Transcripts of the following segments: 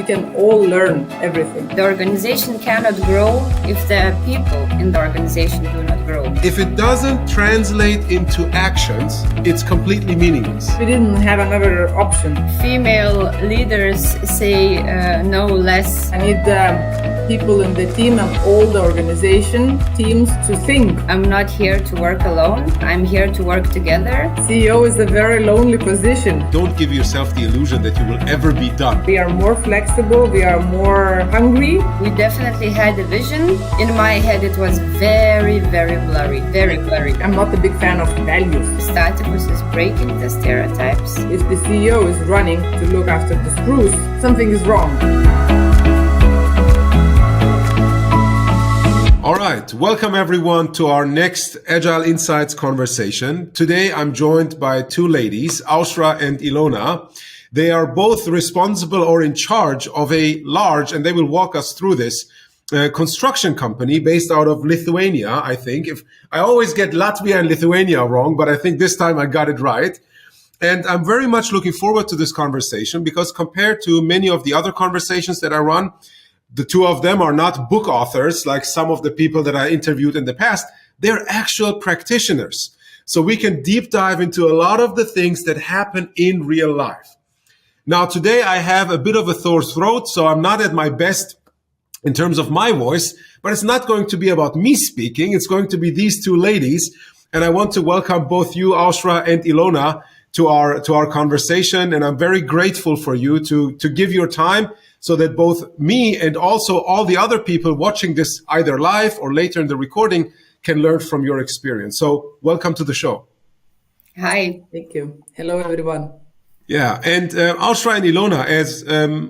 can all learn everything. The organization cannot grow if the people in the organization do not grow. If it doesn't translate into actions, it's completely meaningless. We didn't have another option. Female leaders say no less. I need people in the team and all the organization teams to think. I'm not here to work alone. I'm here to work together. CEO is a very lonely position. Don't give yourself the illusion that you will ever be done. We are more flexible. We are more hungry. We definitely had a vision. In my head, it was very, very blurry, very blurry. I'm not a big fan of values. Staticus is breaking the stereotypes. If the CEO is running to look after the screws, something is wrong. All right, welcome everyone to our next Agile Insights conversation. Today I'm joined by two ladies, Ausra and Ilona. They are both responsible or in charge of a large, and they will walk us through this, construction company based out of Lithuania, I think. I always get Latvia and Lithuania wrong, but I think this time I got it right. And I'm very much looking forward to this conversation because compared to many of the other conversations that I run, the two of them are not book authors like some of the people that I interviewed in the past. They're actual practitioners. So we can deep dive into a lot of the things that happen in real life. Now, today I have a bit of a sore throat, so I'm not at my best in terms of my voice, but it's not going to be about me speaking. It's going to be these two ladies. And I want to welcome both you, Ausra and Ilona, to our conversation. And I'm very grateful for you to give your time so that both me and also all the other people watching this either live or later in the recording can learn from your experience. So welcome to the show. Hi. Thank you. Hello, everyone. Yeah, and Ausra and Ilona, as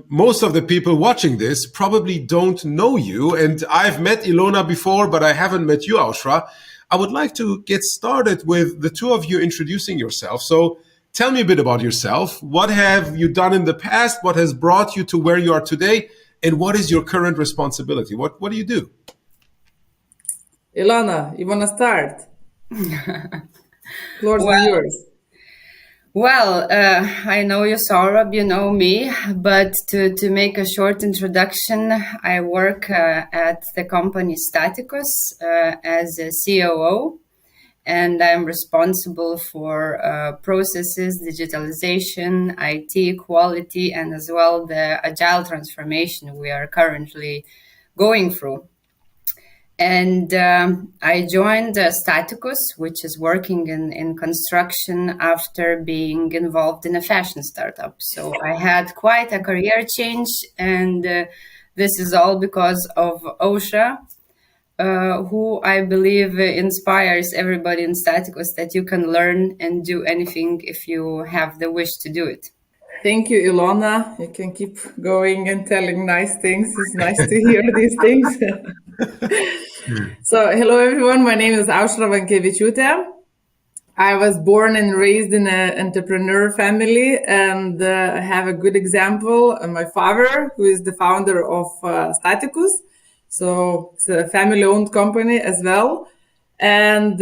most of the people watching this probably don't know you, and I've met Ilona before, but I haven't met you, Ausra. I would like to get started with the two of you introducing yourself. So tell me a bit about yourself. What have you done in the past? What has brought you to where you are today? And what is your current responsibility? What do you do? Ilona, you want to start? Floor's yours. Well, I know you, Sohrab, you know me, but to make a short introduction, I work at the company Staticus as a COO. And I'm responsible for processes, digitalization, IT, quality, and as well the agile transformation we are currently going through. And I joined Staticus, which is working in construction after being involved in a fashion startup. So I had quite a career change, and this is all because of Ausra, who I believe inspires everybody in Staticus that you can learn and do anything if you have the wish to do it. Thank you, Ilona. You can keep going and telling nice things. It's nice to hear these things. So, hello, everyone. My name is Ausra Vankeviciute. I was born and raised in an entrepreneur family, and I have a good example. My father, who is the founder of Staticus. So it's a family-owned company as well. And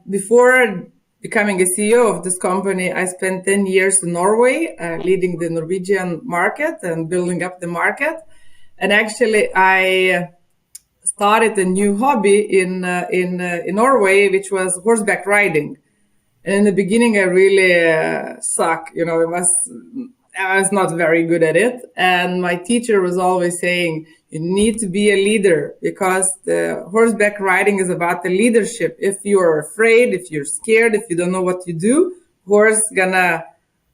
before becoming a CEO of this company, I spent 10 years in Norway, leading the Norwegian market and building up the market. And actually, I started a new hobby in Norway, which was horseback riding. And in the beginning, I really sucked. I was not very good at it. And my teacher was always saying, you need to be a leader because the horseback riding is about the leadership. If you're afraid, if you're scared, if you don't know what you do, horse gonna,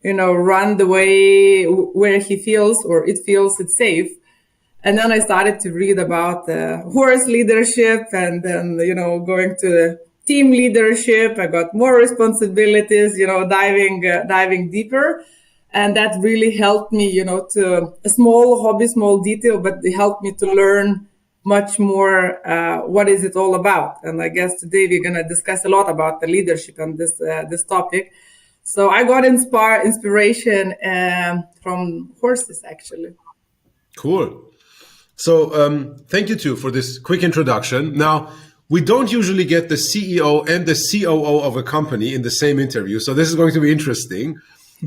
run the way where he feels or it feels it's safe. And then I started to read about horse leadership and then, going to team leadership. I got more responsibilities, diving deeper. And that really helped me, to a small hobby, small detail, but it helped me to learn much more what is it all about. And I guess today we're going to discuss a lot about the leadership and this topic. So I got inspiration from horses, actually. Cool. So thank you, too, for this quick introduction. Now, we don't usually get the CEO and the COO of a company in the same interview. So this is going to be interesting,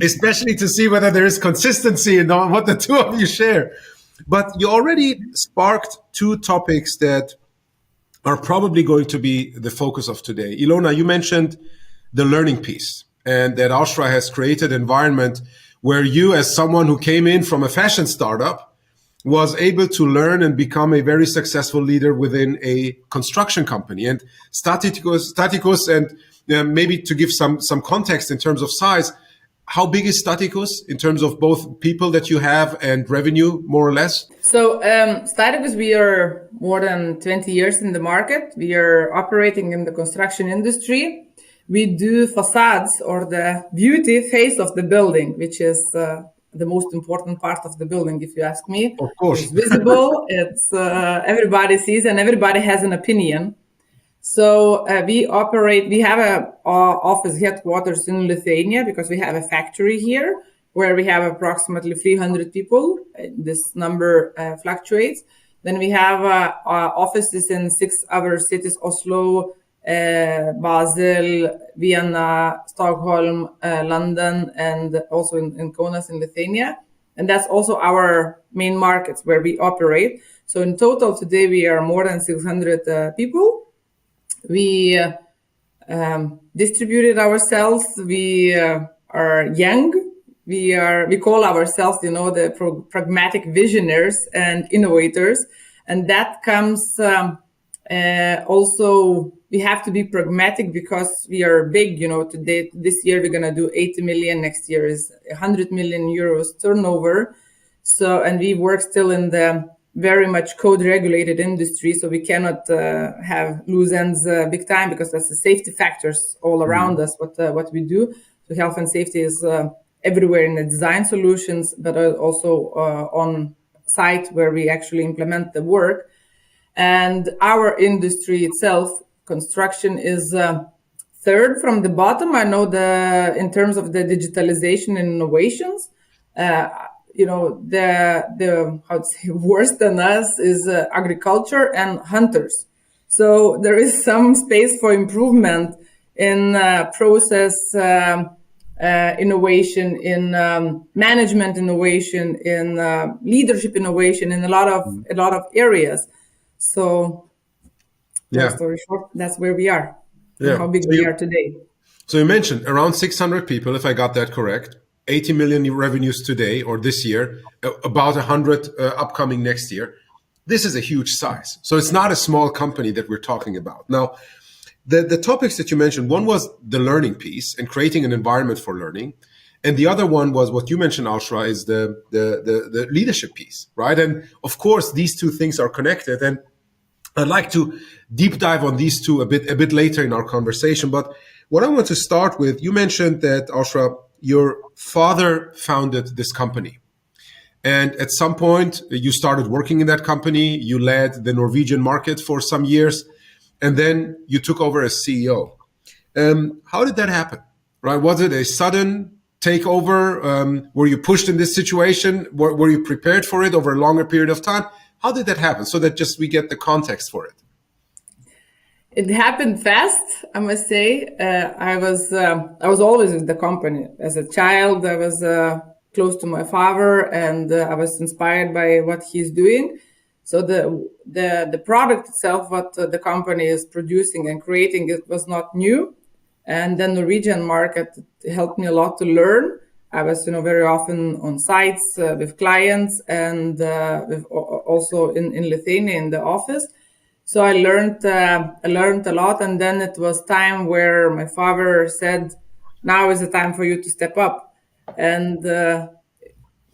especially to see whether there is consistency in what the two of you share. But you already sparked two topics that are probably going to be the focus of today. Ilona, you mentioned the learning piece, and that Ausra has created an environment where you, as someone who came in from a fashion startup, was able to learn and become a very successful leader within a construction company. And Staticus, and maybe to give some context in terms of size, how big is Staticus in terms of both people that you have and revenue, more or less? So Staticus, we are more than 20 years in the market. We are operating in the construction industry. We do facades, or the beauty face of the building, which is the most important part of the building, if you ask me. Of course. It's visible, it's everybody sees, and everybody has an opinion. So we have a office headquarters in Lithuania, because we have a factory here where we have approximately 300 people. This number fluctuates. Then we have offices in 6 other cities: Oslo, Basel, Vienna, Stockholm, London, and also in Kaunas in Lithuania. And that's also our main markets where we operate. So in total today we are more than 600 people. We distributed ourselves. We are young. We call ourselves, the pragmatic visionaries and innovators. And that comes also, we have to be pragmatic because we are big. Today, this year we're gonna do 80 million. Next year is 100 million euros turnover. So, and we work still in the very much code-regulated industry, so we cannot have loose ends big time, because that's the safety factors all around us. What we do, so health and safety is everywhere in the design solutions, but also on site where we actually implement the work. And our industry itself, construction, is third from the bottom. I know in terms of the digitalization and innovations. The how to say, worse than us is agriculture and hunters. So there is some space for improvement in process innovation, in management innovation, in leadership innovation, in a lot of areas. So, long story short, that's where we are. Yeah. How big we are today. So you mentioned around 600 people, if I got that correct. 80 million revenues today or this year, about 100 upcoming next year. This is a huge size. So it's not a small company that we're talking about. Now, the topics that you mentioned, one was the learning piece and creating an environment for learning. And the other one was what you mentioned, Ausra, is the leadership piece, right? And of course, these two things are connected. And I'd like to deep dive on these two a bit later in our conversation. But what I want to start with, you mentioned that, Ausra, your father founded this company. And at some point, you started working in that company. You led the Norwegian market for some years. And then you took over as CEO. How did that happen? Right? Was it a sudden takeover? Were you pushed in this situation? Were you prepared for it over a longer period of time? How did that happen? So that just we get the context for it. It happened fast, I must say. I was always with the company. As a child, I was close to my father, and I was inspired by what he's doing. So the product itself, what the company is producing and creating, it was not new. And the Norwegian market helped me a lot to learn. I was, very often on sites with clients, and also in Lithuania in the office. So I learned a lot, and then it was time where my father said, "Now is the time for you to step up." And to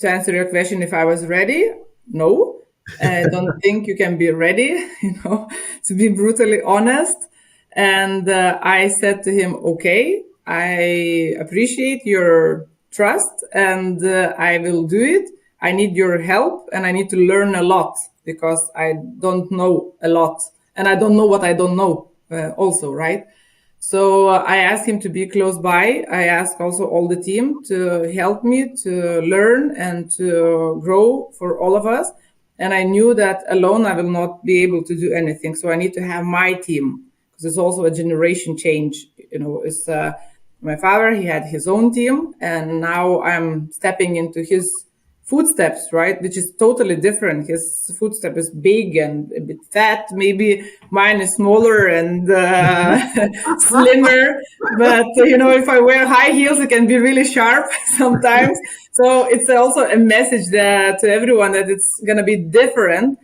answer your question, if I was ready, no, I don't think you can be ready. To be brutally honest. And I said to him, "Okay, I appreciate your trust, and I will do it. I need your help, and I need to learn a lot, because I don't know a lot, and I don't know what I don't know also, right?" So I asked him to be close by. I asked also all the team to help me to learn and to grow for all of us. And I knew that alone I will not be able to do anything. So I need to have my team, because it's also a generation change. It's my father, he had his own team, and now I'm stepping into his footsteps, right? Which is totally different. His footstep is big and a bit fat. Maybe mine is smaller and slimmer. But, if I wear high heels, it can be really sharp sometimes. So it's also a message that to everyone that it's going to be different.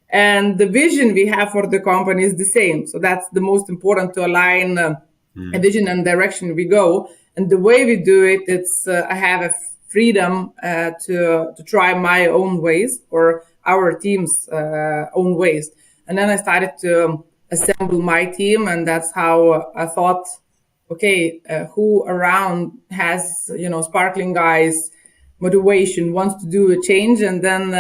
And the vision we have for the company is the same. So that's the most important, to align a vision and direction we go. And the way we do it, it's I have a freedom to try my own ways or our team's own ways. And then I started to assemble my team, and that's how I thought, okay, who around has, sparkling eyes, motivation, wants to do a change. And then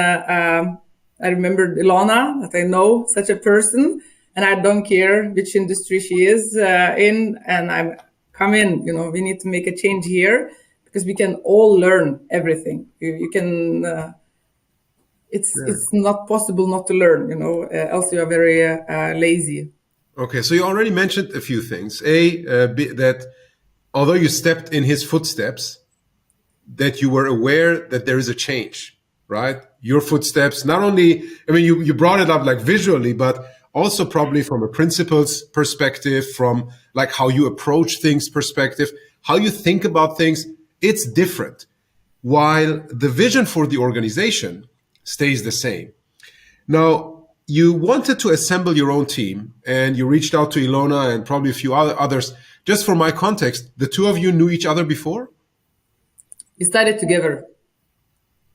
I remembered Ilona, that I know such a person, and I don't care which industry she is in, and I come in, we need to make a change here, because we can all learn everything. You can, it's not possible not to learn, else you are very lazy. Okay, so you already mentioned a few things. That although you stepped in his footsteps, that you were aware that there is a change, right? Your footsteps, not only, you brought it up like visually, but also probably from a principles perspective, from like how you approach things perspective, how you think about things, it's different. While the vision for the organization stays the same. Now, you wanted to assemble your own team, and you reached out to Ilona and probably a few others. Just for my context, the two of you knew each other before? We studied together.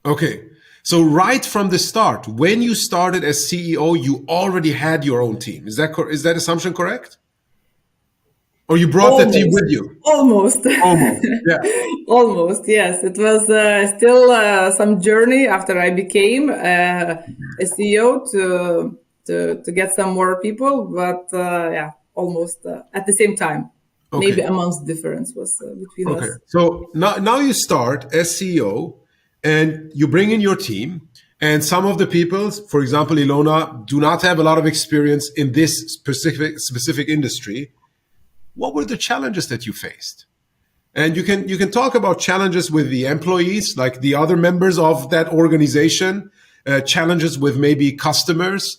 Okay. So right from the start, when you started as CEO, you already had your own team. Is that assumption correct? Or you brought the team with you? Almost. Almost, yeah. Almost, yes. It was still some journey after I became a CEO to get some more people, but almost at the same time. Okay. Maybe a month's difference was between us. So now you start as CEO, and you bring in your team, and some of the people, for example, Ilona, do not have a lot of experience in this specific industry. What were the challenges that you faced? And you can talk about challenges with the employees, like the other members of that organization, challenges with maybe customers,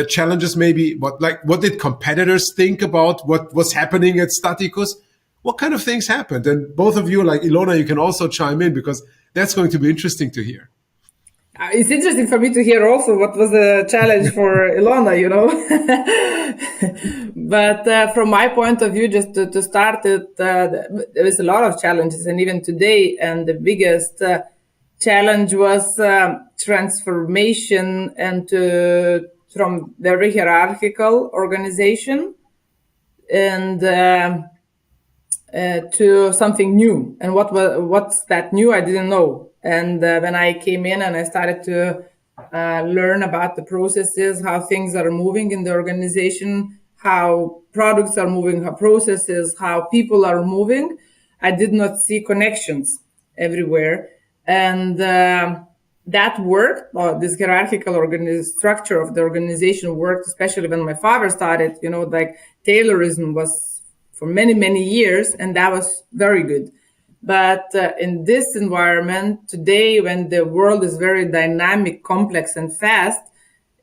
challenges maybe what did competitors think about what was happening at Staticus? What kind of things happened? And both of you, like Ilona, you can also chime in, because that's going to be interesting to hear. It's interesting for me to hear also what was the challenge for Ilona, But from my point of view, just to start it, there was a lot of challenges, and even today, and the biggest challenge was transformation and from very hierarchical organization and to something new. And what's that new? I didn't know. And when I came in and I started to learn about the processes, how things are moving in the organization, how products are moving, how processes, how people are moving, I did not see connections everywhere. And that worked, this hierarchical structure of the organization worked, especially when my father started, like Taylorism was for many, many years, and that was very good. But in this environment today, when the world is very dynamic, complex, and fast,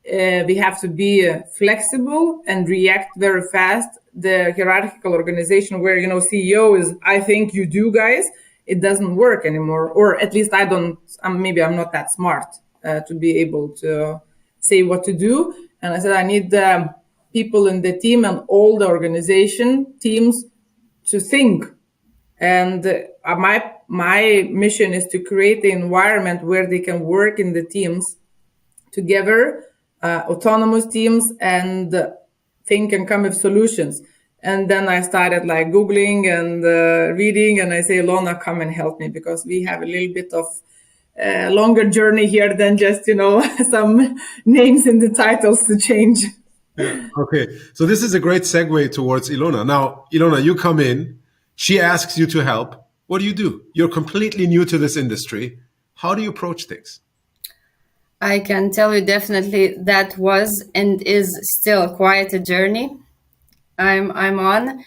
we have to be flexible and react very fast. The hierarchical organization where, CEO is, I think you do, guys, it doesn't work anymore. Or at least I don't, maybe I'm not that smart to be able to say what to do. And I said, I need people in the team and all the organization teams to think. And my mission is to create the environment where they can work in the teams together, autonomous teams, and think and come with solutions. And then I started like Googling and reading, and I say, Ilona, come and help me, because we have a little bit of longer journey here than just, some names in the titles to change. Yeah. Okay. So this is a great segue towards Ilona. Now, Ilona, you come in. She asks you to help. What do? You're completely new to this industry. How do you approach things? I can tell you definitely that was and is still quite a journey I'm on.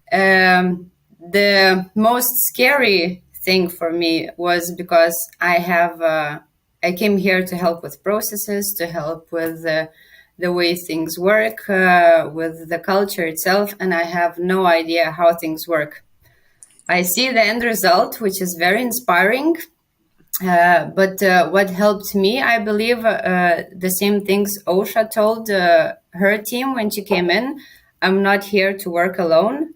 The most scary thing for me was because I have I came here to help with processes, to help with the way things work, with the culture itself, and I have no idea how things work. I see the end result, which is very inspiring. But what helped me, I believe, the same things Ausra told her team when she came in. I'm not here to work alone.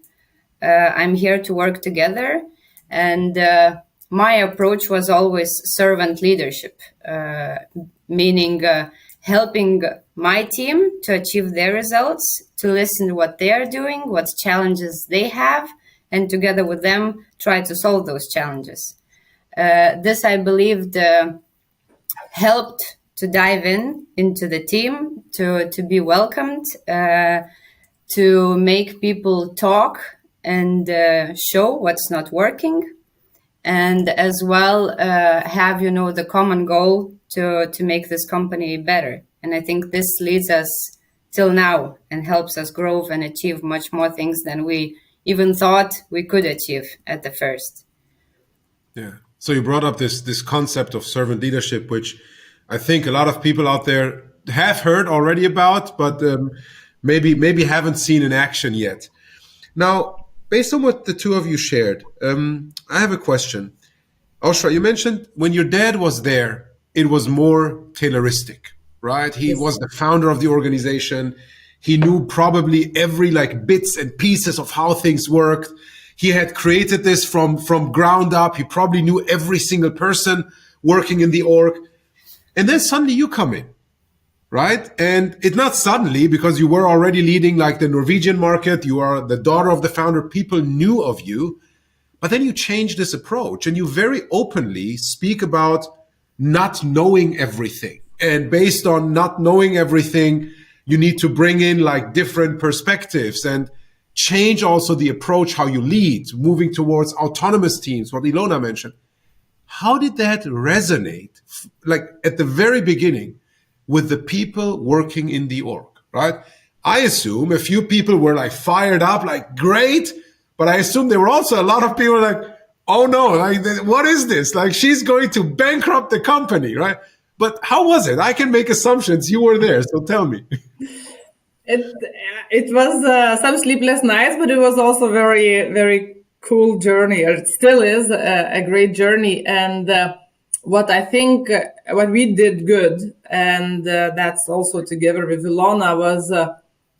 I'm here to work together. And my approach was always servant leadership, meaning helping my team to achieve their results, to listen to what they are doing, what challenges they have, and together with them, try to solve those challenges. This, I believed, helped to dive into the team, to be welcomed, to make people talk and show what's not working, and as well have the common goal to make this company better. And I think this leads us till now and helps us grow and achieve much more things than we even thought we could achieve at the first. Yeah. So you brought up this concept of servant leadership, which I think a lot of people out there have heard already about, but maybe haven't seen in action yet. Now, based on what the two of you shared, I have a question. Ausra, you mentioned when your dad was there, it was more Tayloristic, right? He was the founder of the organization. He knew probably every bits and pieces of how things worked. He had created this from ground up. He probably knew every single person working in the org. And then suddenly you come in, right? And it's not suddenly, because you were already leading the Norwegian market. You are the daughter of the founder. People knew of you. But then you change this approach and you very openly speak about not knowing everything. And based on not knowing everything, you need to bring in different perspectives and change also the approach, how you lead, moving towards autonomous teams, what Ilona mentioned. How did that resonate, at the very beginning, with the people working in the org, right? I assume a few people were fired up, great, but I assume there were also a lot of people oh no, what is this? She's going to bankrupt the company, right? But how was it? I can make assumptions. You were there, so tell me. It was some sleepless nights, but it was also very, very cool journey. It still is a great journey. And what I think, what we did good, and that's also together with Ilona, was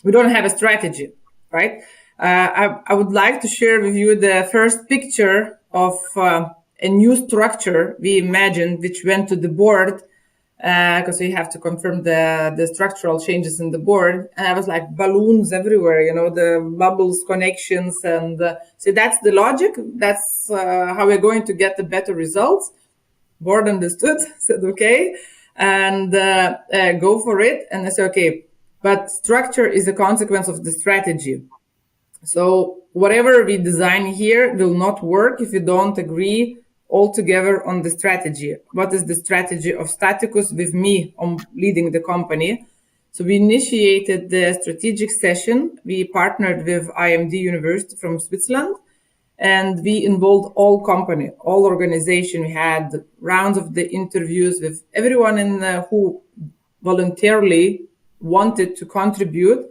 we don't have a strategy, right? I would like to share with you the first picture of a new structure we imagined, which went to the board, because we have to confirm the structural changes in the board. And I was balloons everywhere, the bubbles, connections. And so that's the logic. That's how we're going to get the better results. Board understood, said, okay, and go for it. And I said, okay, but structure is a consequence of the strategy. So whatever we design here will not work if you don't agree all together on the strategy. What is the strategy of Staticus with me on leading the company? So we initiated the strategic session. We partnered with IMD University from Switzerland, and we involved all company, all organization. We had rounds of the interviews with everyone who voluntarily wanted to contribute.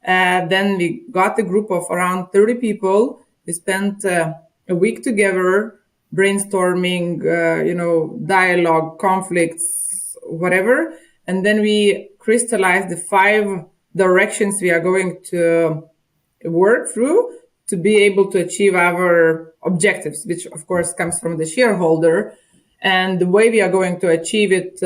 Then we got a group of around 30 people. We spent a week together, brainstorming, dialogue, conflicts, whatever. And then we crystallized the 5 directions we are going to work through to be able to achieve our objectives, which of course comes from the shareholder. And the way we are going to achieve it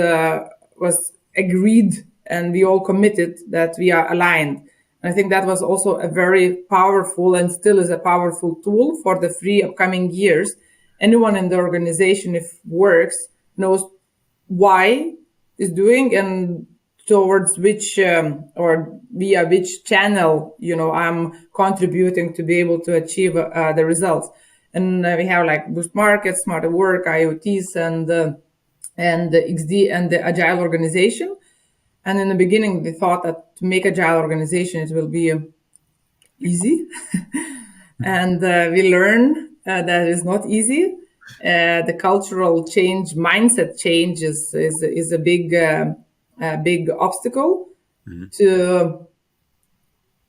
was agreed, and we all committed that we are aligned. And I think that was also a very powerful, and still is a powerful tool for the 3 upcoming years. Anyone in the organization, if works, knows why is doing and towards which or via which channel, I'm contributing to be able to achieve the results. And we have Boost Markets, Smarter Work, IoTs, and the XD and the Agile organization. And in the beginning, we thought that to make Agile organization, it will be easy. And we learned that it's not easy. the cultural change, mindset change is a big obstacle to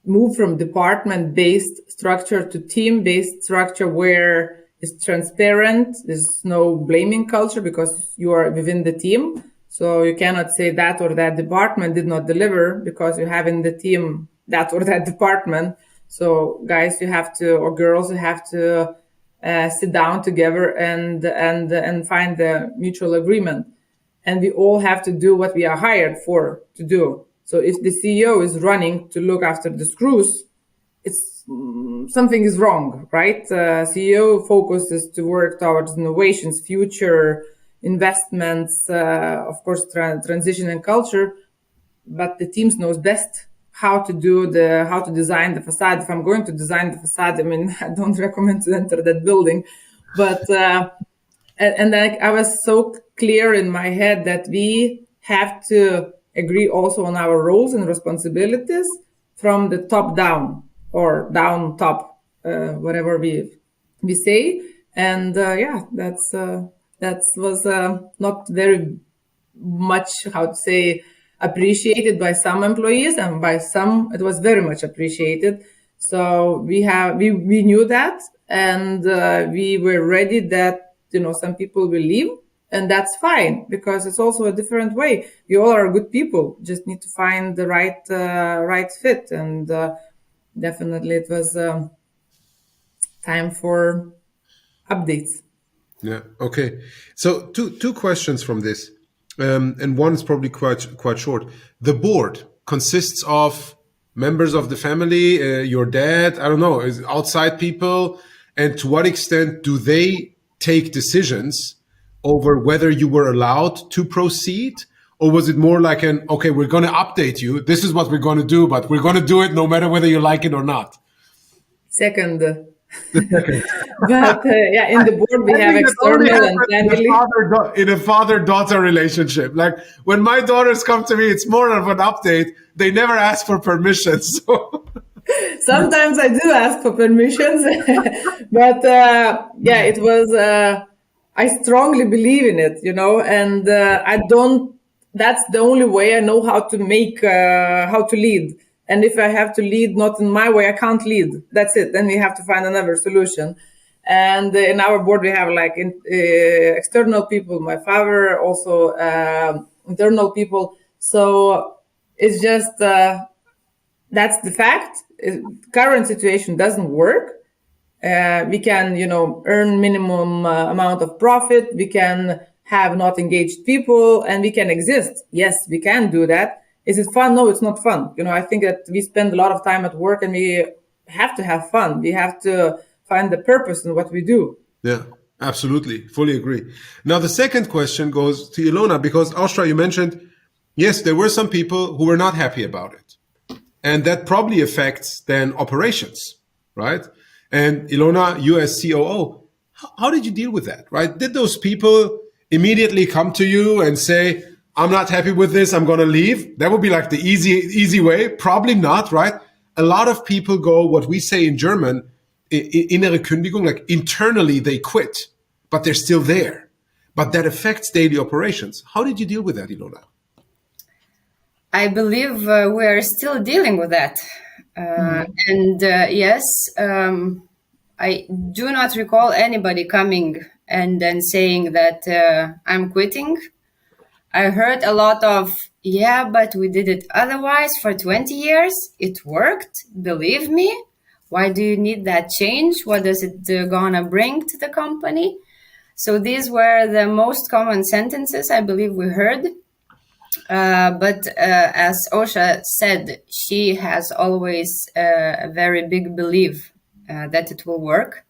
move from department-based structure to team-based structure where it's transparent. There's no blaming culture because you are within the team. So you cannot say that or that department did not deliver because you have in the team that or that department. So guys, you have to, or girls, you have to sit down together and find a mutual agreement. And we all have to do what we are hired for to do. So if the CEO is running to look after the screws, it's something is wrong, right? CEO focuses to work towards innovations, future investments, of course, transition and culture. But the teams knows best how to design the facade. If I'm going to design the facade, I mean, I don't recommend to enter that building, but and I was so clear in my head that we have to agree also on our roles and responsibilities from the top down or down top, whatever we say. And that was not very much, how to say, appreciated by some employees, and by some it was very much appreciated. So we knew that, and we were ready that some people will leave, and that's fine because it's also a different way. We all are good people, just need to find the right fit, and definitely it was time for updates. Yeah. Okay. So two questions from this, and one is probably quite short. The board consists of members of the family, your dad, I don't know, is outside people, and to what extent do they take decisions over whether you were allowed to proceed, or was it more like okay, we're going to update you, this is what we're going to do, but we're going to do it no matter whether you like it or not? Second. But in the board we have external and family. In a father-daughter relationship, like when my daughters come to me, it's more of an update. They never ask for permission. So sometimes I do ask for permissions, but it was. I strongly believe in it, and I don't. That's the only way I know how to lead. And if I have to lead not in my way, I can't lead. That's it. Then we have to find another solution. And in our board, we have external people, my father, also internal people. So it's just, that's the fact. Current situation doesn't work. We can, earn minimum amount of profit. We can have not engaged people, and we can exist. Yes, we can do that. Is it fun? No, it's not fun. I think that we spend a lot of time at work, and we have to have fun. We have to find the purpose in what we do. Yeah, absolutely. Fully agree. Now, the second question goes to Ilona, because Ausra, you mentioned, yes, there were some people who were not happy about it. And that probably affects then operations, right? And Ilona, you as COO, how did you deal with that, right? Did those people immediately come to you and say, I'm not happy with this, I'm going to leave? That would be like the easy way. Probably not, right? A lot of people go, what we say in German, innere Kündigung, like internally they quit, but they're still there. But that affects daily operations. How did you deal with that, Ilona? I believe we are still dealing with that. Yes, I do not recall anybody coming and then saying that I'm quitting. I heard a lot of, yeah, but we did it otherwise for 20 years. It worked. Believe me. Why do you need that change? What is it gonna bring to the company? So these were the most common sentences I believe we heard. But as Ausra said, she has always a very big belief that it will work.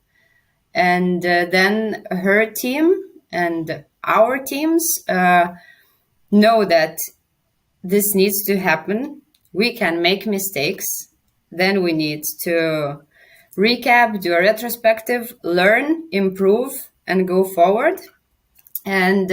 And then her team and our teams know that this needs to happen. We can make mistakes. Then we need to recap, do a retrospective, learn, improve, and go forward. And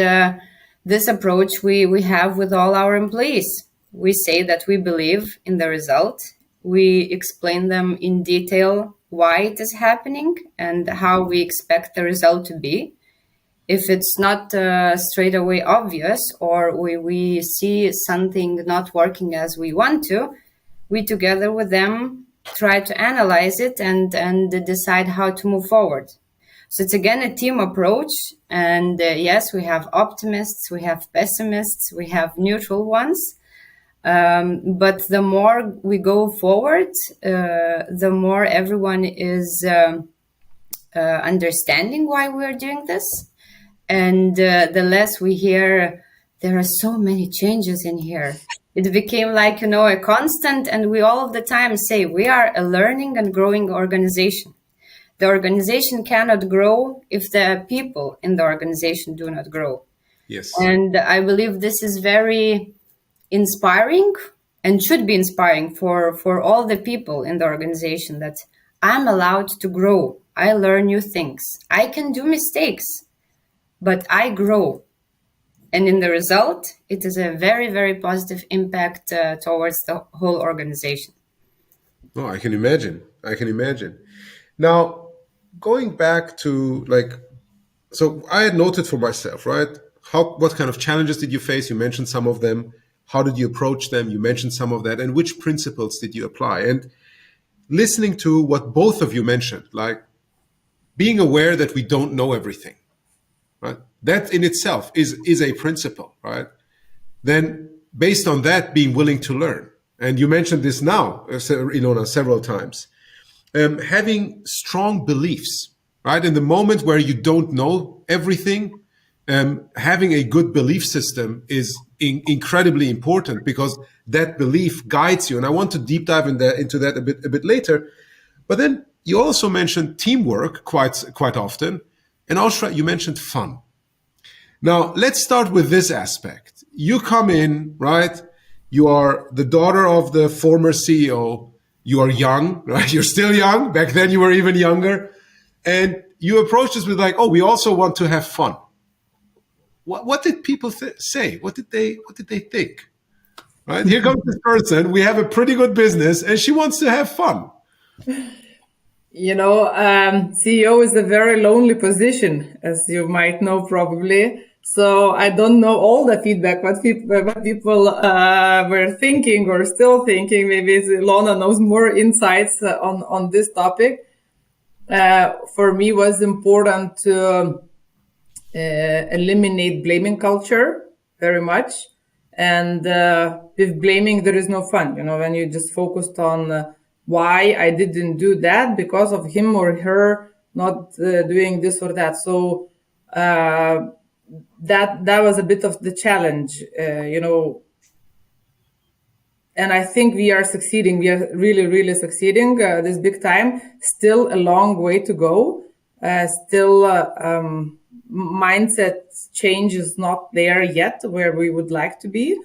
this approach we have with all our employees. We say that we believe in the result. We explain them in detail why it is happening and how we expect the result to be. if it's not straight away obvious, or we see something not working as we want to, we together with them try to analyze it and decide how to move forward. So it's again a team approach. And yes, we have optimists, we have pessimists, we have neutral ones. But the more we go forward, the more everyone is understanding why we're doing this. And the less we hear, there are so many changes in here. It became like, a constant, and we all of the time say we are a learning and growing organization. The organization cannot grow if the people in the organization do not grow. Yes. And I believe this is very inspiring and should be inspiring for all the people in the organization, that I'm allowed to grow. I learn new things. I can do mistakes, but I grow. And in the result, it is a very, very positive impact towards the whole organization. Oh, I can imagine. Now, going back to so I had noted for myself, right? What kind of challenges did you face? You mentioned some of them. How did you approach them? You mentioned some of that. And which principles did you apply? And listening to what both of you mentioned, like being aware that we don't know everything, right? That in itself is a principle, right? Then based on that, being willing to learn. And you mentioned this now, Ilona, several times. Having strong beliefs, right? In the moment where you don't know everything, having a good belief system is incredibly important, because that belief guides you. And I want to deep dive into that a bit later. But then you also mentioned teamwork quite often. And Ausra, you mentioned fun. Now, let's start with this aspect. You come in, right? You are the daughter of the former CEO. You are young, right? You're still young. Back then you were even younger. And you approached us with we also want to have fun. What did people say? What did they think? Right? Here comes this person. We have a pretty good business and she wants to have fun. CEO is a very lonely position, as you might know probably. So I don't know all the feedback, what people were thinking or still thinking. Maybe Ilona knows more insights on this topic. For me, it was important to eliminate blaming culture very much. And with blaming, there is no fun. When you just focused on why I didn't do that because of him or her not doing this or that. So that was a bit of the challenge, and I think we are succeeding. We are really, really succeeding this big time. Still a long way to go. Still mindset change is not there yet where we would like to be.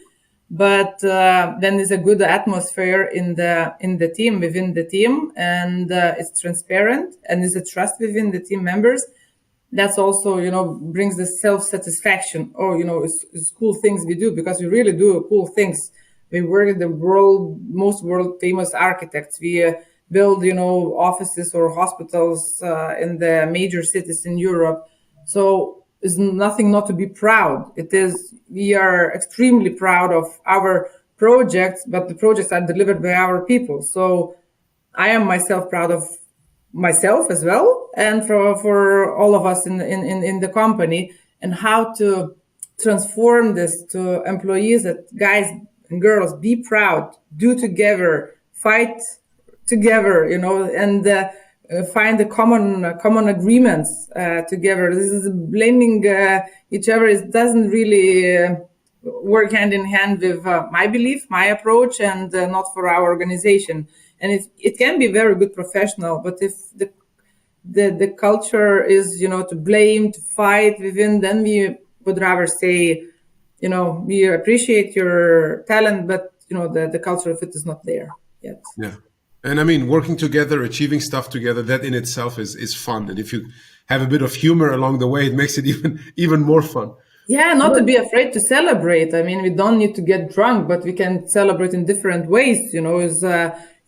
But then there's a good atmosphere in the team, within the team, and it's transparent, and there's a trust within the team members. That's also, brings the self-satisfaction. It's cool things we do, because we really do cool things. We work with the most world famous architects. We build, offices or hospitals in the major cities in Europe. So it's nothing not to be proud. We are extremely proud of our projects, but the projects are delivered by our people. So I am myself proud of myself as well, and for all of us in the company, and how to transform this to employees, that guys and girls, be proud, do together, fight together, and find the common agreements together. This is blaming each other. It doesn't really work hand in hand with my belief, my approach, and not for our organization. And it can be very good professional, but if the culture is, to blame, to fight within, then we would rather say, we appreciate your talent, but, the cultural fit is not there yet. Yeah. And I mean, working together, achieving stuff together, that in itself is fun. And if you have a bit of humor along the way, it makes it even more fun. Yeah, not to be afraid to celebrate. I mean, we don't need to get drunk, but we can celebrate in different ways,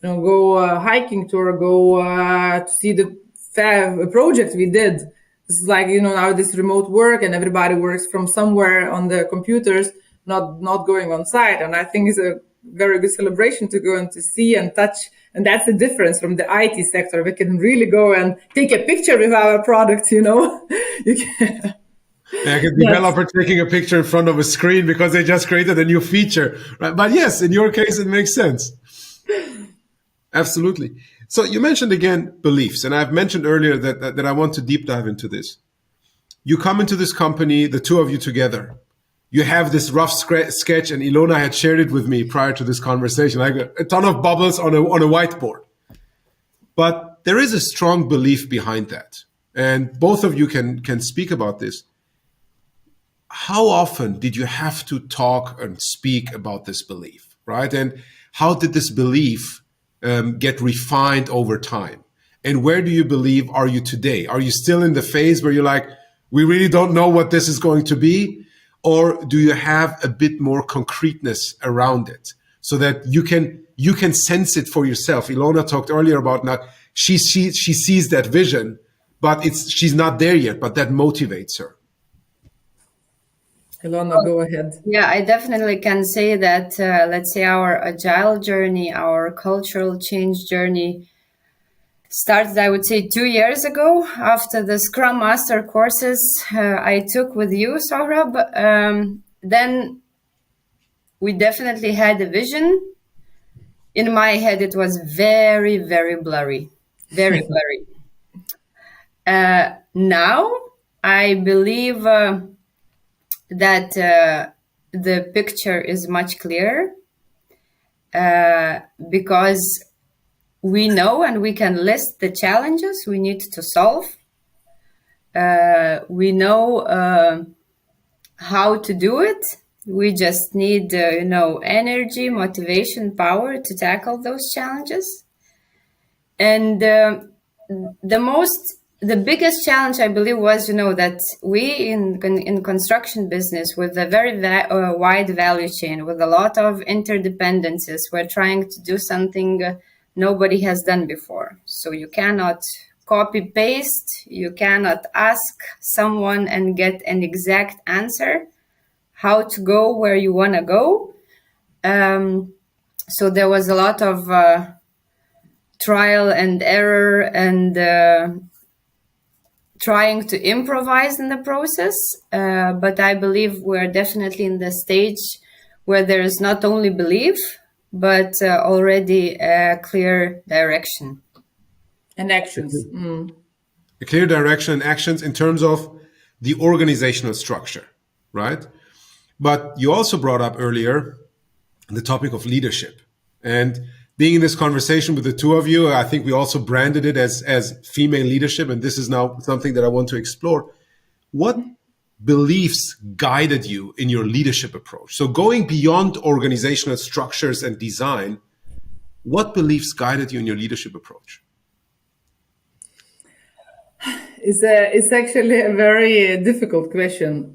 go hiking tour, go to see the project we did. It's like, now this remote work and everybody works from somewhere on the computers, not going on site. And I think it's a very good celebration to go and to see and touch. And that's the difference from the IT sector. We can really go and take a picture with our product, You can. Like a developer taking a picture in front of a screen because they just created a new feature, right? But yes, in your case, it makes sense. Absolutely. So you mentioned again beliefs, and I've mentioned earlier that I want to deep dive into this. You come into this company, the two of you together. You have this rough sketch, and Ilona had shared it with me prior to this conversation, like a ton of bubbles on a whiteboard. But there is a strong belief behind that, and both of you can speak about this. How often did you have to talk and speak about this belief, right? And how did this belief get refined over time? And where do you believe are you today? Are you still in the phase where you're like, we really don't know what this is going to be? Or do you have a bit more concreteness around it so that you can sense it for yourself? Ilona talked earlier about now she sees that vision, but she's not there yet, but that motivates her. Ilona, go ahead. Yeah, I definitely can say that, let's say our agile journey, our cultural change journey started, I would say, 2 years ago after the Scrum Master courses I took with you, Sohrab. Then we definitely had a vision. In my head, it was very, very blurry, very blurry. Now, I believe that the picture is much clearer because we know and we can list the challenges we need to solve. We know how to do it. We just need, energy, motivation, power to tackle those challenges. And the biggest challenge, I believe, was, that we in construction business with a very wide value chain, with a lot of interdependencies, we're trying to do something nobody has done before. So you cannot copy paste, you cannot ask someone and get an exact answer how to go where you want to go. So there was a lot of trial and error and trying to improvise in the process. But I believe we're definitely in the stage where there is not only belief, but already a clear direction. And actions. A clear direction and actions in terms of the organizational structure, right? But you also brought up earlier the topic of leadership. And being in this conversation with the two of you, I think we also branded it as female leadership. And this is now something that I want to explore. What beliefs guided you in your leadership approach? So going beyond organizational structures and design, what beliefs guided you in your leadership approach? It's actually a very difficult question.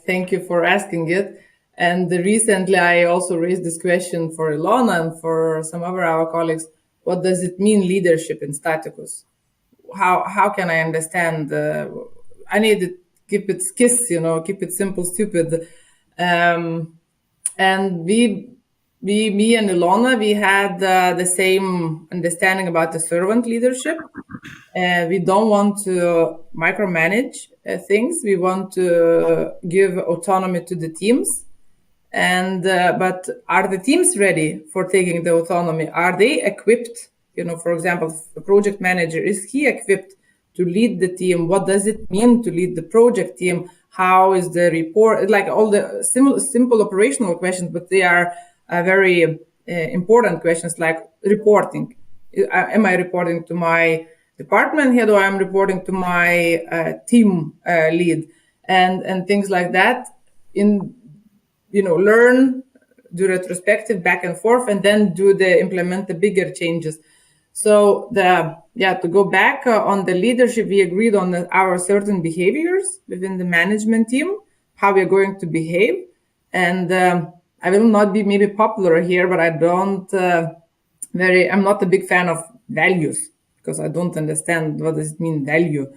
Thank you for asking it. And recently I also raised this question for Ilona and for some of our colleagues. What does it mean, leadership in Staticus? How can I understand? I need to keep it KISS, keep it simple, stupid. And me and Ilona, we had the same understanding about the servant leadership. We don't want to micromanage things. We want to give autonomy to the teams. And but are the teams ready for taking the autonomy? Are they equipped? For example, the project manager, is he equipped to lead the team? What does it mean to lead the project team? How is the report? Like all the simple operational questions, but they are very important questions like reporting. Am I reporting to my department head or I'm reporting to my team lead and things like that? Learn, do retrospective back and forth, and then implement the bigger changes. So to go back on the leadership, we agreed on our certain behaviors within the management team, how we're going to behave. And I will not be maybe popular here, but I'm not a big fan of values because I don't understand what does it mean value.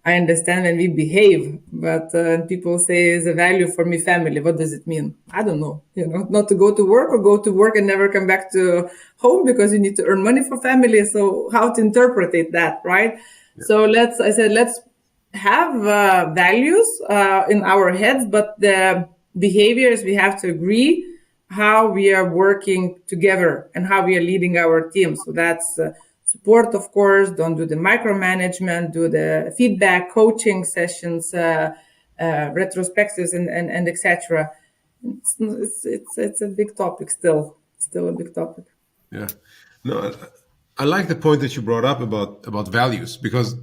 I understand when we behave, but people say is a value for me family. What does it mean? I don't know. Not to go to work or go to work and never come back to home because you need to earn money for family. So how to interpret that, right? Yeah. So let's have values in our heads, but the behaviors we have to agree how we are working together and how we are leading our team. So that's support, of course. Don't do the micromanagement, do the feedback, coaching sessions, retrospectives, and etc. It's a big topic still a big topic. Yeah, no, I like the point that you brought up about values, because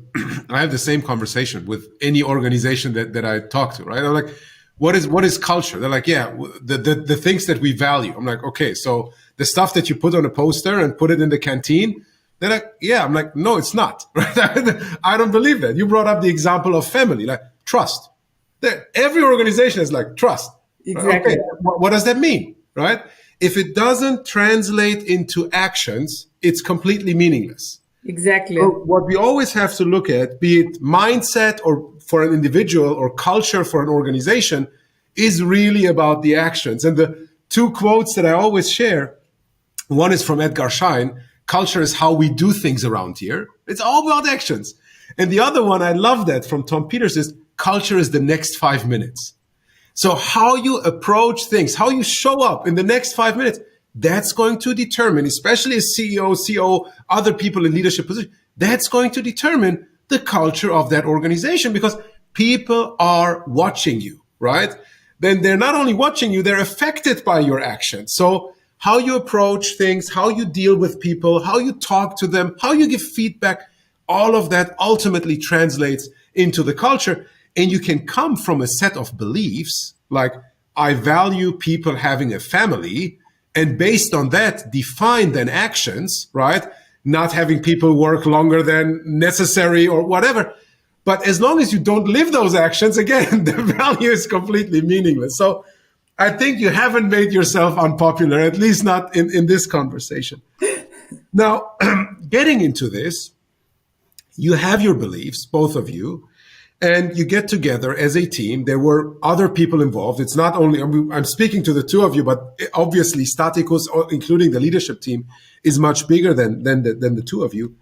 I have the same conversation with any organization that I talk to. Right, I'm like, what is culture? They're like, yeah, the things that we value. I'm like, okay, so the stuff that you put on a poster and put it in the canteen. They're like, yeah. I'm like, no, it's not. Right? I don't believe that. You brought up the example of family, like trust. Every organization is like trust. Exactly. Okay, what does that mean, right? If it doesn't translate into actions, it's completely meaningless. Exactly. So what we always have to look at, be it mindset or for an individual or culture for an organization, is really about the actions. And the two quotes that I always share, one is from Edgar Schein: culture is how we do things around here. It's all about actions. And the other one, I love that, from Tom Peters, is culture is the next 5 minutes. So how you approach things, how you show up in the next 5 minutes, that's going to determine, especially as CEO, COO, other people in leadership positions, that's going to determine the culture of that organization, because people are watching you, right? Then they're not only watching you, they're affected by your actions. So how you approach things, how you deal with people, how you talk to them, how you give feedback, all of that ultimately translates into the culture. And you can come from a set of beliefs like, I value people having a family, and based on that, define then actions, right? Not having people work longer than necessary or whatever. But as long as you don't live those actions, again, the value is completely meaningless. So I think you haven't made yourself unpopular, at least not in this conversation. Now, getting into this, you have your beliefs, both of you, and you get together as a team. There were other people involved. It's not only, I'm speaking to the two of you, but obviously Staticus, including the leadership team, is much bigger than the two of you.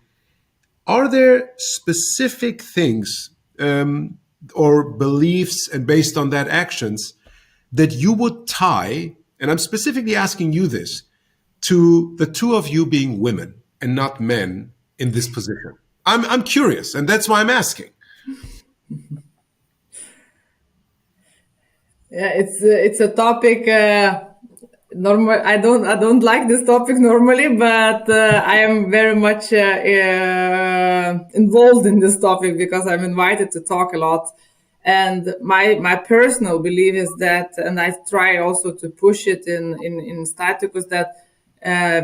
Are there specific things or beliefs, and based on that actions, that you would tie, and I'm specifically asking you this, to the two of you being women and not men in this position? I'm curious, and that's why I'm asking. Yeah, it's a topic. Normal. I don't like this topic normally, but I am very much involved in this topic because I'm invited to talk a lot. And my personal belief is that, and I try also to push it in Staticus, that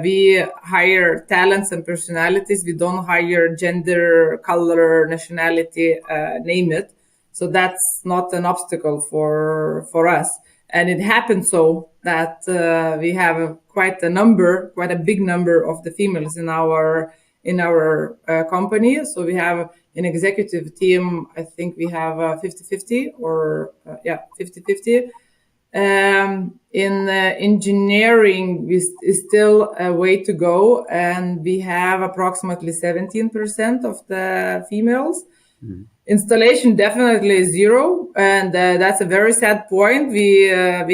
we hire talents and personalities. We don't hire gender, color, nationality, name it. So that's not an obstacle for us. And it happened so that we have quite a big number of the females in our company. So we have an executive team. I think we have 50-50 or 50-50. In engineering, is still a way to go, and we have approximately 17% of the females. Mm-hmm. Installation definitely zero, and that's a very sad point. We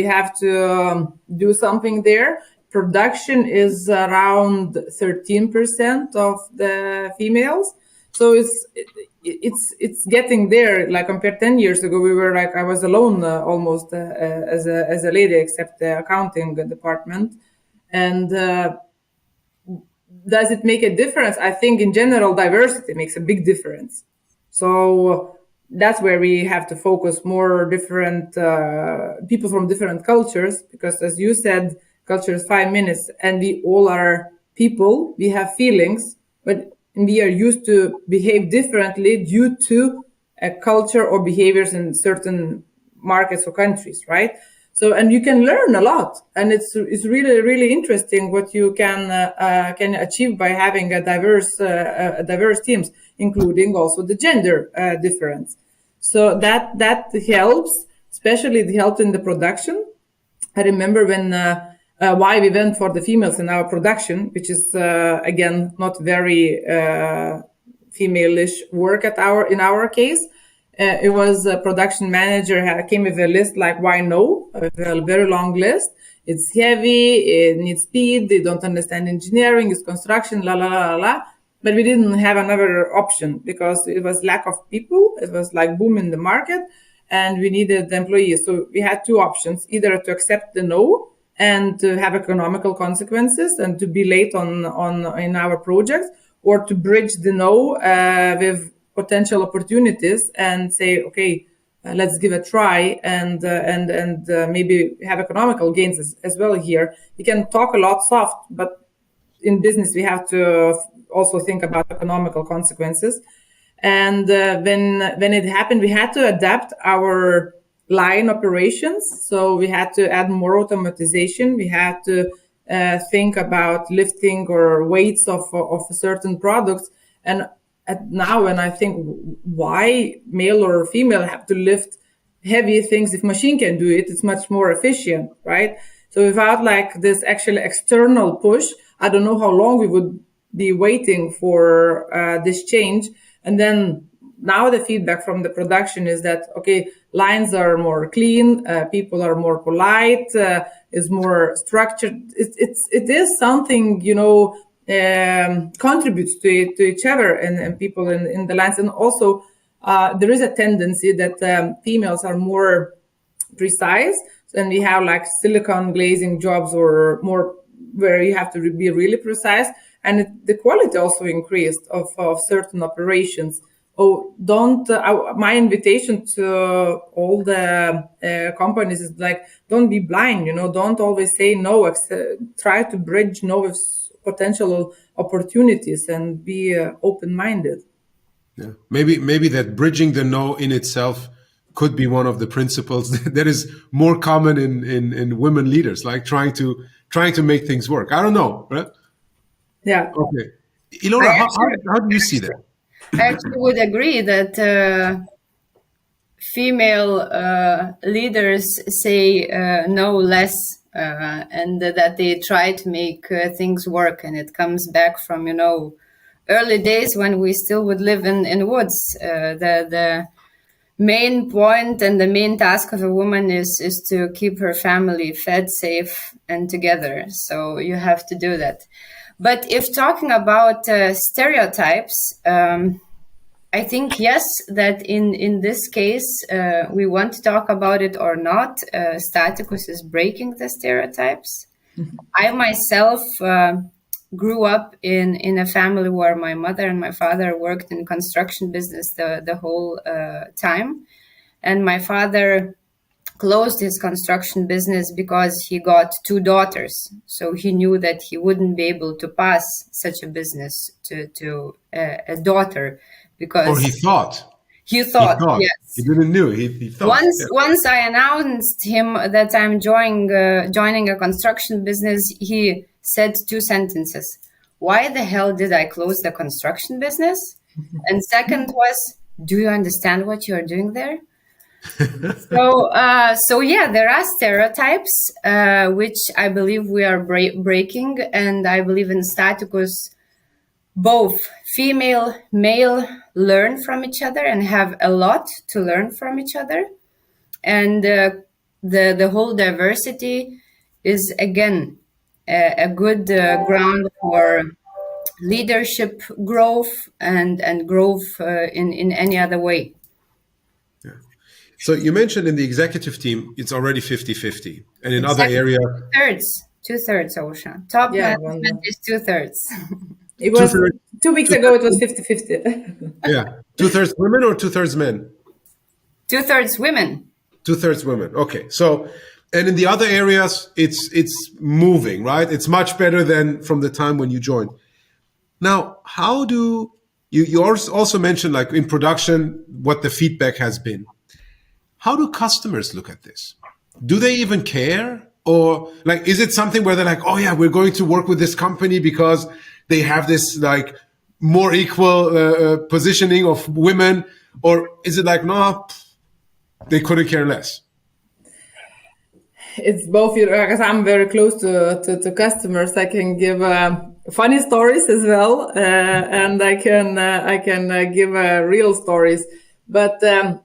have to do something there. Production is around 13% of the females, so it's getting there. Like compared 10 years ago, we were like, I was alone almost as a lady, except the accounting department. And does it make a difference? I think in general, diversity makes a big difference. So that's where we have to focus more different people from different cultures, because as you said, culture is 5 minutes, and we all are people. We have feelings, but we are used to behave differently due to a culture or behaviors in certain markets or countries, right? So, and you can learn a lot, and it's really, really interesting what you can achieve by having a diverse teams. including also the gender difference. So that helps, especially it helped in the production. I remember when why we went for the females in our production, which is again not very female-ish work in our case. It was a production manager came with a list like why no, a very long list. It's heavy, it needs speed, they don't understand engineering, it's construction, la la la la. But we didn't have another option because it was lack of people. It was like boom in the market, and we needed employees. So we had two options: either to accept the no and to have economical consequences and to be late on in our projects, or to bridge the no with potential opportunities and say, okay, let's give a try and maybe have economical gains as well here. We can talk a lot soft, but in business we have to also think about economical consequences. And when it happened, we had to adapt our line operations. So we had to add more automatization. We had to think about lifting or weights of certain products. And now when I think why male or female have to lift heavy things, if machine can do it, it's much more efficient, right? So without like this actually external push, I don't know how long we would be waiting for this change. And then now the feedback from the production is that, okay, lines are more clean, people are more polite, is more structured. It is something, contributes to each other and people in the lines. And also there is a tendency that females are more precise, and we have like silicon glazing jobs or more where you have to be really precise, and the quality also increased of certain operations. My invitation to all the companies is like, don't be blind, don't always say no, try to bridge no with potential opportunities and be open-minded. Yeah. Maybe that bridging the no in itself could be one of the principles that is more common in women leaders, like trying to make things work. I don't know, right? Yeah. Okay. Ilona, how do you see that? I actually would agree that female leaders say no less and that they try to make things work. And it comes back from, early days when we still would live in woods. The main point and the main task of a woman is to keep her family fed, safe, and together. So you have to do that. But if talking about stereotypes, I think, yes, that in this case, we want to talk about it or not, Staticus is breaking the stereotypes. Mm-hmm. I myself grew up in a family where my mother and my father worked in construction business the whole time. And my father closed his construction business because he got 2 daughters. So he knew that he wouldn't be able to pass such a business to a daughter. Because or he thought, yes. He didn't know. He thought. Once I announced him that I'm joining a construction business, he said 2 sentences. Why the hell did I close the construction business? And second was, do you understand what you're doing there? So yeah, there are stereotypes, which I believe we are breaking. And I believe in Staticus, both female, male learn from each other and have a lot to learn from each other. And the whole diversity is, again, a good ground for leadership growth and growth in any other way. Yeah. So you mentioned in the executive team, it's already 50-50. And in other areas... Two-thirds, Ausra. Top management is 2/3. It was 2 weeks ago, it was 50-50. Yeah. 2/3 women or 2/3 men? 2/3 women. 2/3 women. Okay. So, and in the other areas, it's moving, right? It's much better than from the time when you joined. Now, how do you also mentioned, like in production, what the feedback has been? How do customers look at this? Do they even care? Or like, is it something where they're like, oh yeah, we're going to work with this company because they have this like more equal positioning of women, or is it like, no, they couldn't care less? It's both, because I'm very close to customers. I can give funny stories as well, and I can give real stories. But I'm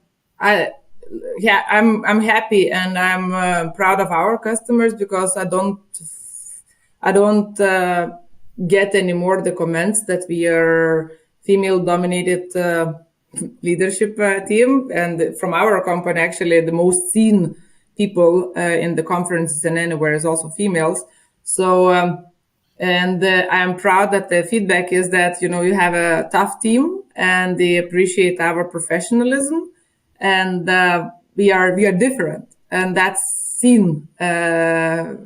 happy and I'm proud of our customers, because I don't get anymore the comments that we are female-dominated leadership team, and from our company, actually, the most seen people in the conferences and anywhere is also females. So, I'm proud that the feedback is that, you have a tough team and they appreciate our professionalism, and we are different, and that's seen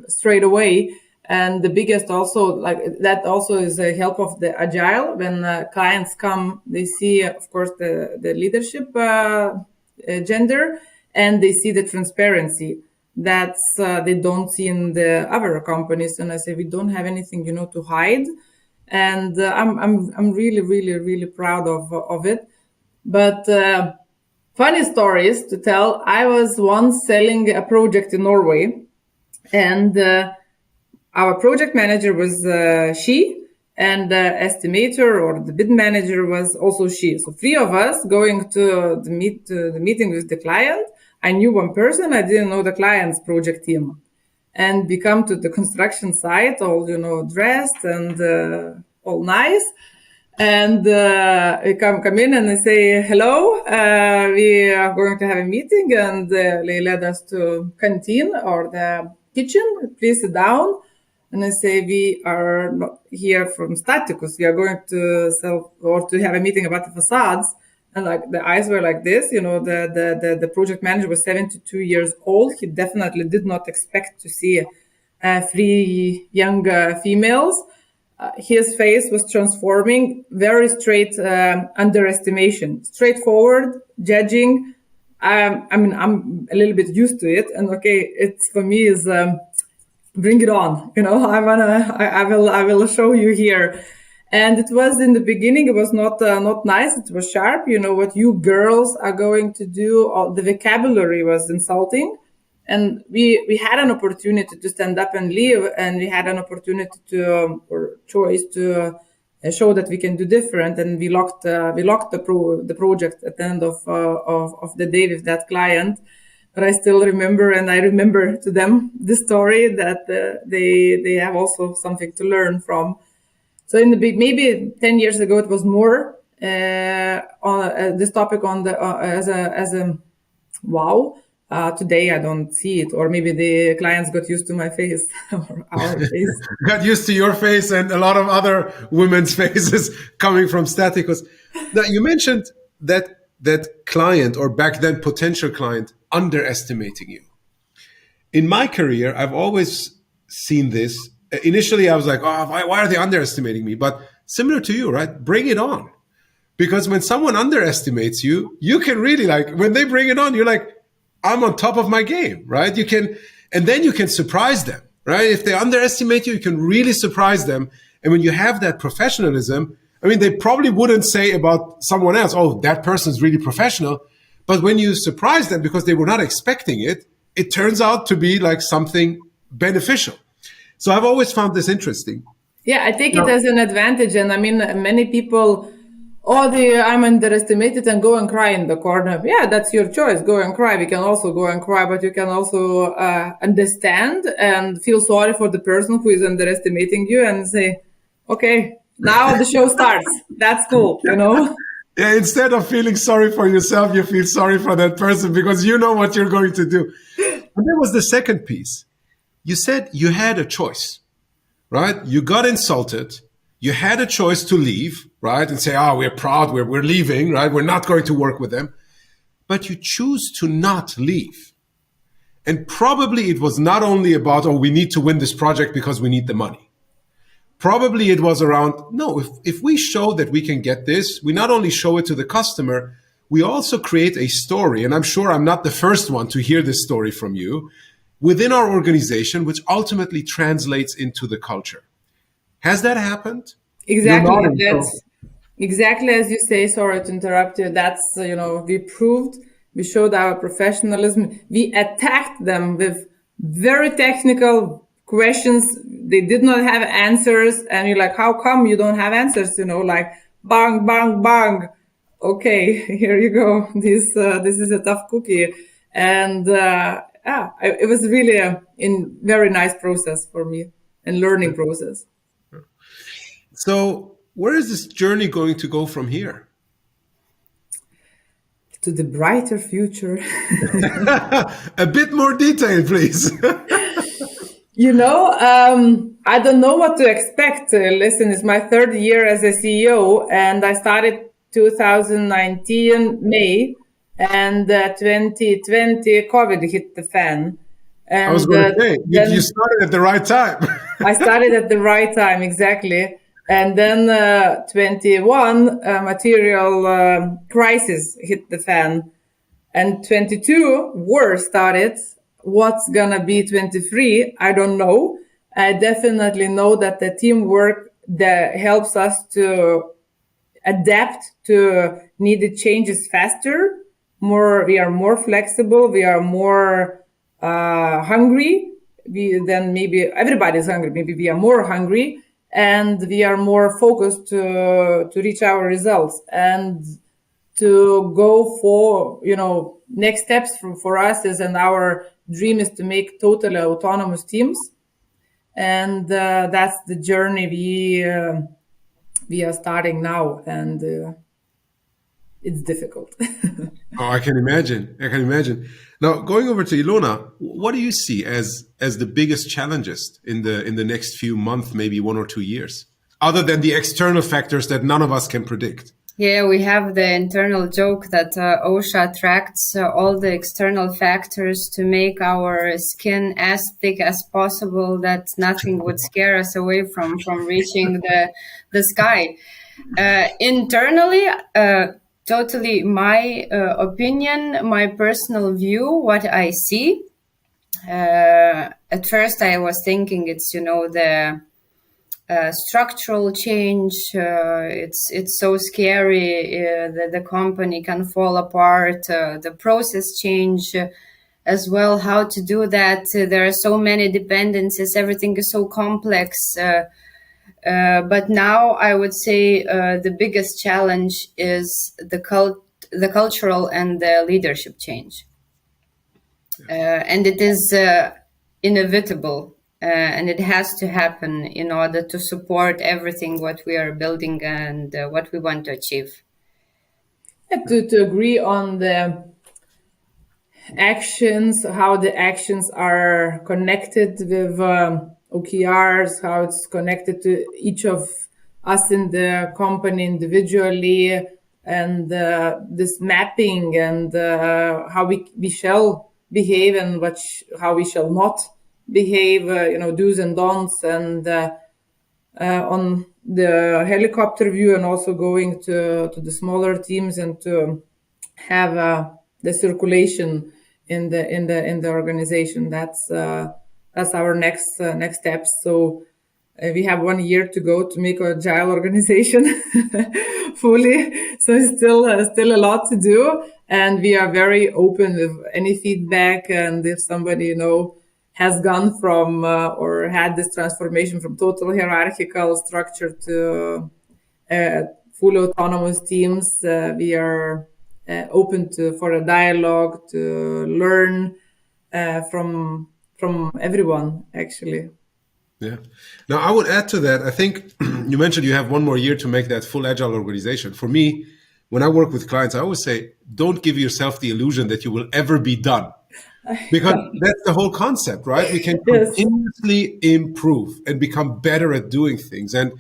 straight away. And the biggest also, like that also is a help of the Agile. When clients come, they see, of course, the leadership gender, and they see the transparency that's they don't see in the other companies. And I say, we don't have anything, to hide. And I'm really, really, really proud of it. But funny stories to tell. I was once selling a project in Norway, and our project manager was she, and the estimator or the bid manager was also she. So three of us going to the meeting with the client. I knew one person. I didn't know the client's project team. And we come to the construction site, all dressed and all nice. And we come in and they say, hello, we are going to have a meeting, and they led us to canteen or the kitchen. Please sit down. And I say, we are not here from Staticus. We are going to sell or to have a meeting about the facades. And like the eyes were like this, the project manager was 72 years old. He definitely did not expect to see three young females. His face was transforming, very straight underestimation, straightforward judging. I'm a little bit used to it, and okay, it's for me is bring it on. I will show you here. And it was in the beginning, it was not nice. It was sharp. What you girls are going to do. The vocabulary was insulting. And we had an opportunity to stand up and leave, and we had an opportunity or choice to show that we can do different. And we locked the project at the end of the day with that client. But I still remember, and I remember to them the story that they have also something to learn from. So in maybe 10 years ago, it was more on this topic on the as a wow. Today I don't see it, or maybe the clients got used to my face or our face. Got used to your face and a lot of other women's faces coming from Staticus. Now you mentioned that client, or back then potential client, underestimating you. In my career, I've always seen this. Initially, I was like, oh, why are they underestimating me? But similar to you, right? Bring it on. Because when someone underestimates you, you can really when they bring it on, you're like, I'm on top of my game, right? And then you can surprise them, right? If they underestimate you, you can really surprise them. And when you have that professionalism, they probably wouldn't say about someone else, oh, that person's really professional. But when you surprise them because they were not expecting it, it turns out to be like something beneficial. So I've always found this interesting. Yeah, I take it as an advantage. And many people, I'm underestimated and go and cry in the corner. Yeah, that's your choice. Go and cry. We can also go and cry, but you can also understand and feel sorry for the person who is underestimating you and say, okay, now the show starts. That's cool, Yeah, instead of feeling sorry for yourself, you feel sorry for that person because you know what you're going to do. And that was the second piece. You said you had a choice, right? You got insulted. You had a choice to leave, right? And say, we're proud, we're leaving, right? We're not going to work with them. But you choose to not leave. And probably it was not only about, we need to win this project because we need the money. Probably it was around, no, if we show that we can get this, we not only show it to the customer, we also create a story. And I'm sure I'm not the first one to hear this story from you within our organization, which ultimately translates into the culture. Has that happened? Exactly. Exactly as you say, sorry to interrupt you. That's, we showed our professionalism. We attacked them with very technical questions. They did not have answers. And you're like, how come you don't have answers? Like bang, bang, bang. Okay, here you go. This is a tough cookie. And, it was really a very nice process for me and learning process. So where is this journey going to go from here? To the brighter future. A bit more detail, please. I don't know what to expect. Listen, it's my third year as a CEO, and I started 2019 May, and 2020 COVID hit the fan. And I was going to say, you started at the right time. I started at the right time, exactly. And then 21 material crisis hit the fan, and 22 war started. What's gonna be 23? I don't know. I definitely know that the teamwork that helps us to adapt to needed changes faster. We are more flexible. We are more hungry. Then maybe everybody's hungry. Maybe we are more hungry. And we are more focused to reach our results and to go for, next steps for us and our dream is to make totally autonomous teams. And that's the journey we are starting now. And it's difficult. Oh, I can imagine. Now, going over to Ilona, what do you see as the biggest challenges in the next few months, maybe 1 or 2 years, other than the external factors that none of us can predict? Yeah, we have the internal joke that OSHA attracts all the external factors to make our skin as thick as possible, that nothing would scare us away from reaching the sky. Internally, totally my opinion, my personal view, what I see. At first I was thinking it's, the structural change. It's so scary that the company can fall apart, the process change as well, how to do that. There are so many dependencies. Everything is so complex. But now I would say the biggest challenge is the cultural and the leadership change. And it is inevitable, and it has to happen in order to support everything what we are building and what we want to achieve. To agree on the actions, how the actions are connected with OKRs, how it's connected to each of us in the company individually, and this mapping and how we shall behave and how we shall not behave, do's and don'ts, and on the helicopter view, and also going to the smaller teams and to have the circulation in the organization. That's our next steps. So we have 1 year to go to make an agile organization fully. So still a lot to do, and we are very open with any feedback. And if somebody has gone from or had this transformation from total hierarchical structure to fully autonomous teams, we are open for a dialogue, to learn from everyone, actually. Yeah. Now, I would add to that. I think you mentioned you have 1 more year to make that full agile organization. For me, when I work with clients, I always say, don't give yourself the illusion that you will ever be done. Because that's the whole concept, right? We can continuously improve and become better at doing things. And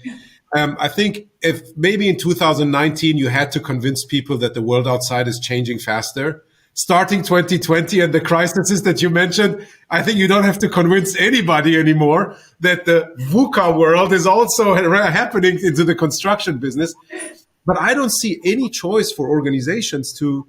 I think if maybe in 2019 you had to convince people that the world outside is changing faster, starting 2020 and the crises that you mentioned, I think you don't have to convince anybody anymore that the VUCA world is also happening into the construction business. But I don't see any choice for organizations to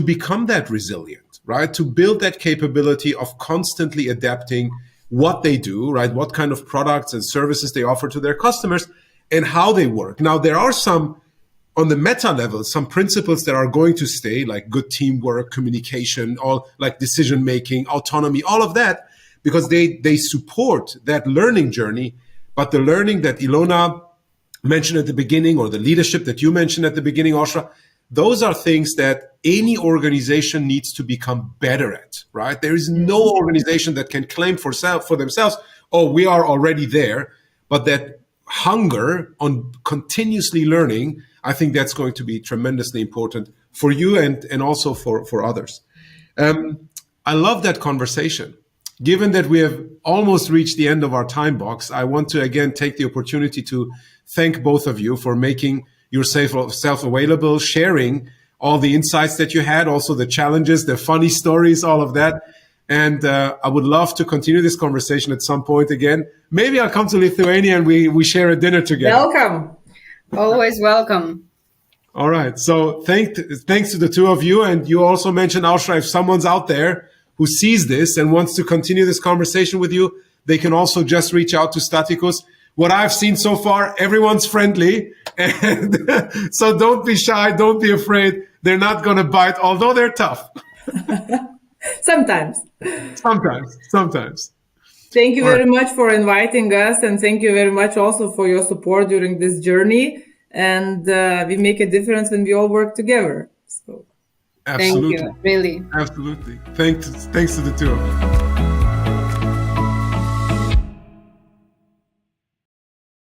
become that resilient, right? To build that capability of constantly adapting what they do, right? What kind of products and services they offer to their customers and how they work. Now, there are some on the meta level, some principles that are going to stay, like good teamwork, communication, all like decision making, autonomy, all of that, because they support that learning journey. But the learning that Ilona mentioned at the beginning, or the leadership that you mentioned at the beginning, Ausra, those are things that any organization needs to become better at, right? There is no organization that can claim for themselves, oh, we are already there, but that hunger on continuously learning, I think that's going to be tremendously important for you and also for others. I love that conversation. Given that we have almost reached the end of our time box, I want to again take the opportunity to thank both of you for making yourself available, sharing all the insights that you had, also the challenges, the funny stories, all of that. And I would love to continue this conversation at some point again. Maybe I'll come to Lithuania and we share a dinner together. Welcome. Always welcome. All right. So thanks to the two of you. And you also mentioned, Ausra, if someone's out there who sees this and wants to continue this conversation with you, they can also just reach out to Staticus. What I've seen so far, everyone's friendly. And so don't be shy. Don't be afraid. They're not going to bite, although they're tough. Sometimes. Thank you very much for inviting us. And thank you very much also for your support during this journey. And we make a difference when we all work together. So. Absolutely. Thank you, really. Absolutely. Thanks to the two of you.